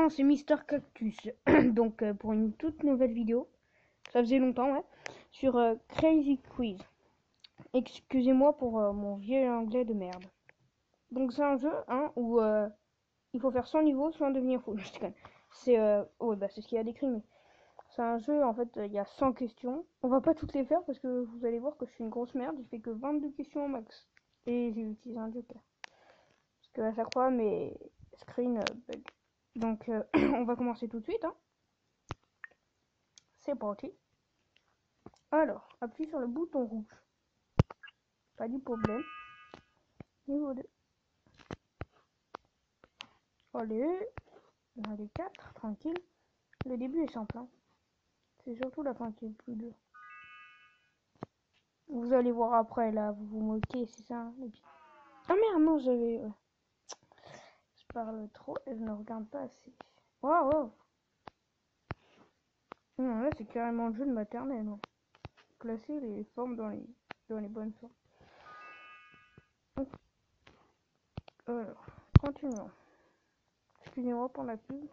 Non, c'est Mister Cactus. Donc, pour une toute nouvelle vidéo, ça faisait longtemps, ouais, sur Crazy Quiz. Excusez-moi pour mon vieux anglais de merde. Donc, c'est un jeu hein, où il faut faire 100 niveaux sans devenir fou. Je déconne. C'est ouais, bah, c'est ce qu'il y a décrit, mais c'est un jeu, en fait, il y a 100 questions. On va pas toutes les faire parce que vous allez voir que je suis une grosse merde. J'ai fait que 22 questions au max. Et j'ai utilisé un joker. Parce que à chaque fois, mes screens bug. Donc, on va commencer tout de suite. Hein. C'est parti. Alors, appuie sur le bouton rouge. Pas du problème. Niveau 2. Allez. Allez, 4. Tranquille. Le début est simple. Hein. C'est surtout la fin qui est le plus dur. Vous allez voir après, là. Vous vous moquez, c'est ça. Hein, ah merde, non, j'avais... Je parle trop et je ne regarde pas assez. Waouh, wow. Non, là, c'est carrément le jeu de maternelle. Hein. Classer les formes dans les bonnes formes. Alors, continuons. Excusez-moi pour la pub.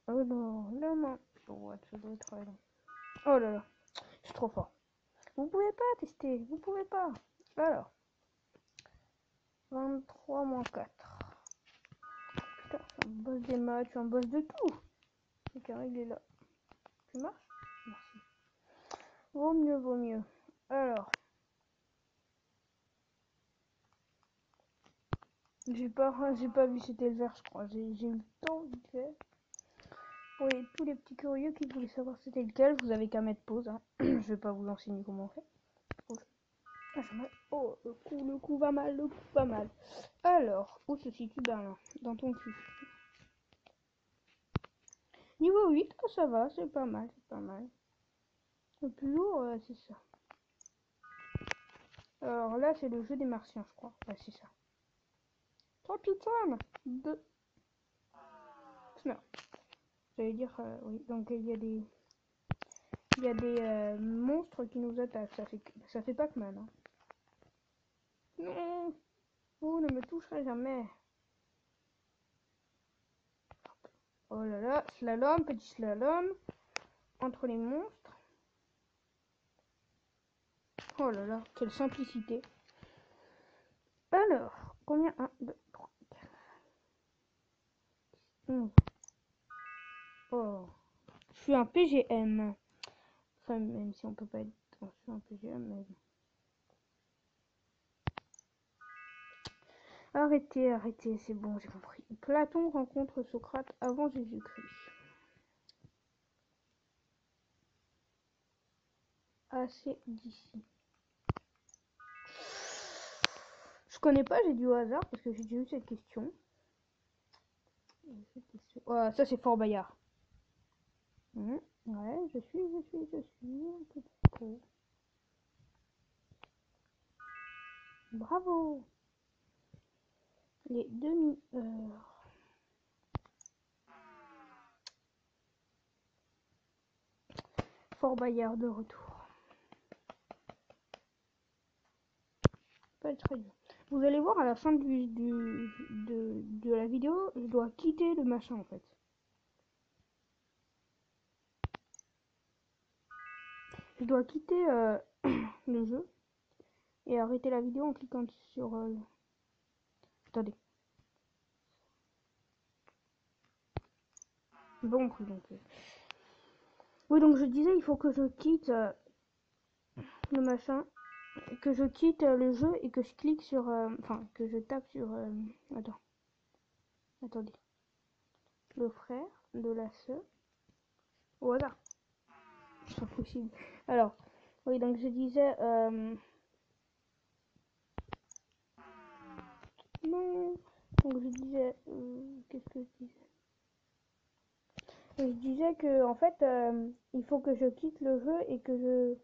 Alors, la main droite, ça doit être là. Oh là là, je suis trop fort. Vous pouvez pas tester, vous pouvez pas. Alors, 23 moins 4. Putain, je suis un boss des maths, je suis un boss de tout. Le carré, il est là. Tu marches? Merci. Vaut mieux, vaut mieux. Alors, j'ai pas vu c'était le vert, je crois. J'ai eu le temps vite fait. Pour tous les petits curieux qui voulaient savoir c'était lequel, vous avez qu'à mettre pause. Hein. Je vais pas vous enseigner comment on fait. Ah, oh, le coup va mal, le coup va mal. Alors, où se situe Berlin? Dans ton cul. Niveau 8, oh, ça va, c'est pas mal, c'est pas mal. Le plus lourd, c'est ça. Alors là, c'est le jeu des martiens, je crois. Ouais, c'est ça. 38 femmes 2. Non. J'allais dire, oui. Donc, il y a des... Il y a des monstres qui nous attaquent. Ça fait pas que mal. Hein. Non. Vous ne me toucherez jamais. Oh là là. Slalom, petit slalom. Entre les monstres. Oh là là. Quelle simplicité. Alors. Combien 1, 2, 3, 4. 11. Oh. Je suis un PGM. Enfin, même si on peut pas être... je suis un PGM, mais... Arrêtez, arrêtez, c'est bon, j'ai compris. Platon rencontre Socrate avant Jésus-Christ. Assez d'ici. Je connais pas, j'ai dit au hasard parce que j'ai déjà eu cette question. Oh, ça c'est Fort Bayard. Ouais, je suis un petit peu. Bravo. Les demi-heures. Fort Bayard de retour. Pas très bien. Vous allez voir à la fin de la vidéo, je dois quitter le machin en fait. Je dois quitter le jeu et arrêter la vidéo en cliquant sur... Attendez. Bon, donc... Oui, donc je disais, il faut que je quitte le machin, que je quitte le jeu et que je clique sur... Enfin, que je tape sur... Attendez. Le frère de la sœur. Au hasard. C'est pas possible. Alors, oui, donc je disais... Non. Donc je disais... Qu'est-ce que je disais? Je disais que, en fait, il faut que je quitte le jeu et que je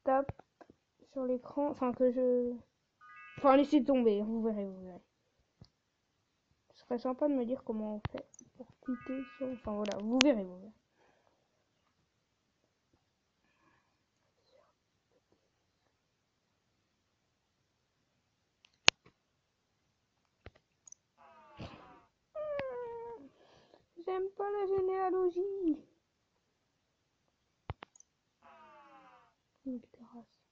tape sur l'écran. Enfin, que je... Enfin, laissez tomber, vous verrez, vous verrez. Ce serait sympa de me dire comment on fait pour quitter son... Enfin, voilà, vous verrez, vous verrez. j'aime pas la généalogie. Une terrasse.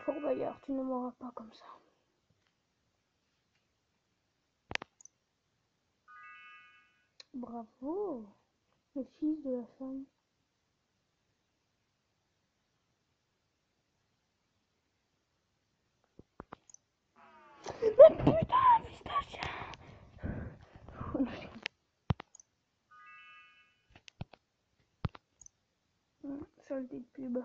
Fort Bayard, tu ne m'auras pas comme ça. Bravo, le fils de la femme. Mais putain, pistache. Saleté de pub.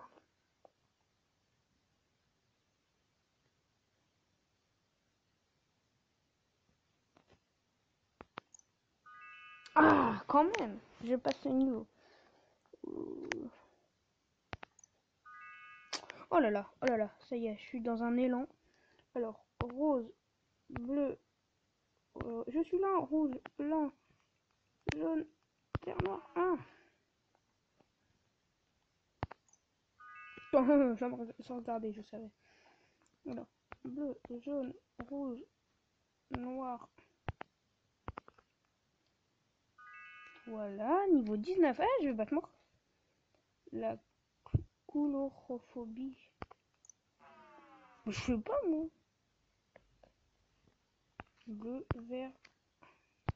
Ah, quand même, je passe le niveau. Oh là là, ça y est, je suis dans un élan. Alors, rose, bleu, je suis là, rouge, blanc, jaune, vert, noir, ah. Sans regarder, je savais. Alors, bleu, jaune, rouge, noir. Voilà, niveau 19. Ah, je vais battre mort. La coulorophobie. Je sais pas, moi. Bleu, vert,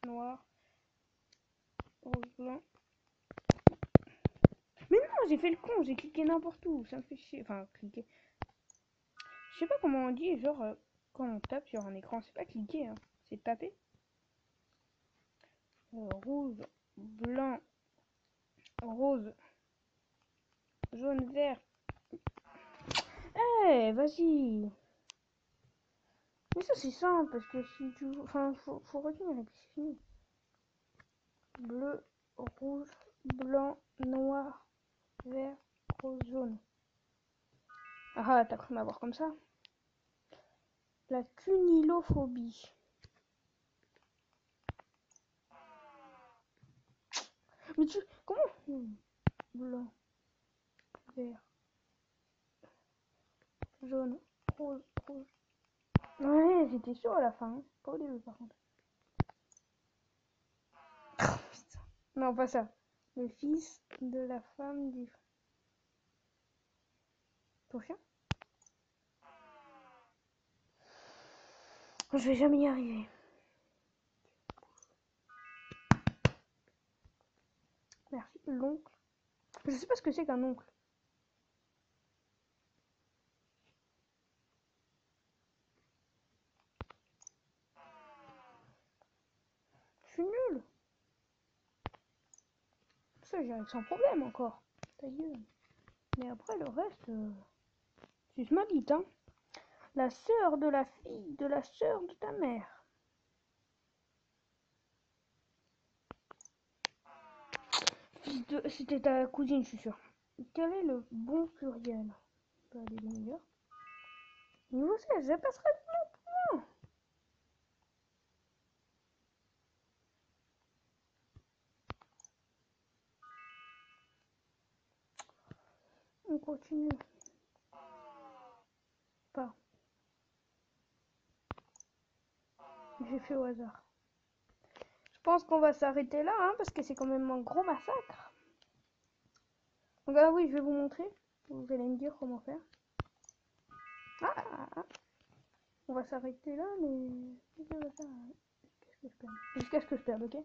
noir, rose, blanc. Mais non, j'ai fait le con, j'ai cliqué n'importe où. Ça me fait chier. Enfin, cliquer. Je sais pas comment on dit, genre, quand on tape sur un écran, c'est pas cliquer, hein. C'est taper. Rouge, blanc, rose, jaune, vert. Eh, vas-y. Mais ça, c'est simple, parce que si tu... Enfin, faut retenir, et puis c'est fini. Bleu, rouge, blanc, noir, vert, rose, jaune. Ah, t'as cru m'avoir comme ça? La cunilophobie. Mais tu... Comment? Blanc, vert, jaune, rose, rouge. Ouais, j'étais sûr à la fin. Hein. Pas au début, par contre. Oh, putain. Non, pas ça. Le fils de la femme du... Ton chien? Je vais jamais y arriver. Merci. L'oncle. Je sais pas ce que c'est qu'un oncle. Je suis nulle. Ça, j'y arrive sans problème encore. Ta gueule. Mais après, le reste... Tu ma bite, hein. La sœur de la fille de la sœur de ta mère. C'était ta cousine, je suis sûre. Quel est le bon pluriel? Pas les meilleurs. Niveau 16, ça passerait maintenant. On continue. Pas. J'ai fait au hasard. Je pense qu'on va s'arrêter là, hein, parce que c'est quand même un gros massacre. Donc ah oui, je vais vous montrer. Vous allez me dire comment faire. Ah, on va s'arrêter là, mais... Qu'est-ce que je perds? Jusqu'à ce que je perde, ok?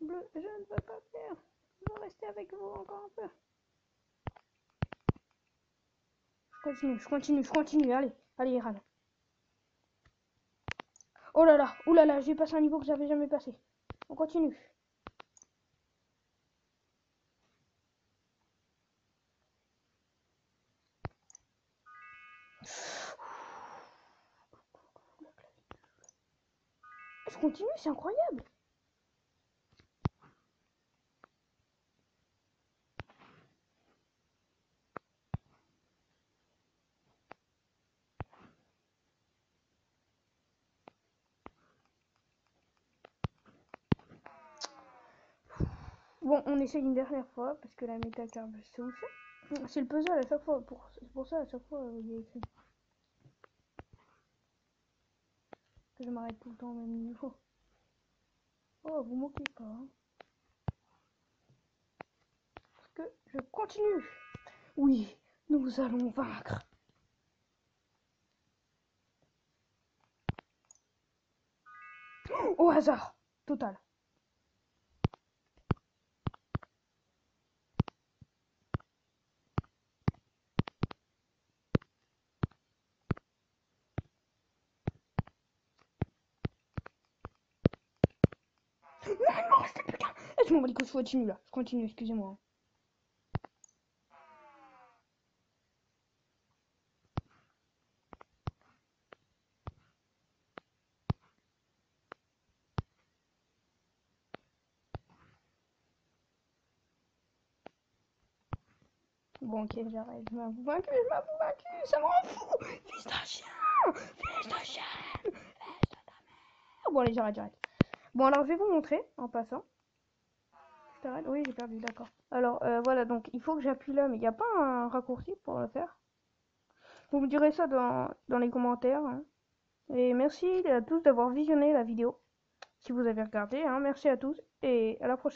Bleu, je ne veux pas perdre. Je veux rester avec vous encore un peu. Je continue. Allez, Iran. Oh là là, j'ai passé un niveau que j'avais jamais passé. On continue. Je continue, c'est incroyable. Bon, on essaye une dernière fois parce que la métacarbe, c'est où c'est? C'est le puzzle à chaque fois. C'est pour ça à chaque fois il y a écrit que je m'arrête tout le temps au même niveau. Oh, vous moquez pas. Hein. Parce que je continue. Oui, nous allons vaincre. Au hasard total. Non, c'était putain. Je m'en bats les couilles, je continue là. Je continue, excusez-moi. Bon, ok, j'arrête. Je m'avoue vaincu, ça me rend fou. Fils d'un chien. Fils de chien. Fils de ta mère. Bon, allez, j'arrête. Bon, alors, je vais vous montrer en passant. Je t'arrête. Oui, j'ai perdu, d'accord. Alors, voilà, donc, il faut que j'appuie là, mais il n'y a pas un raccourci pour le faire. Vous me direz ça dans les commentaires. Hein. Et merci à tous d'avoir visionné la vidéo. Si vous avez regardé, hein, merci à tous et à la prochaine.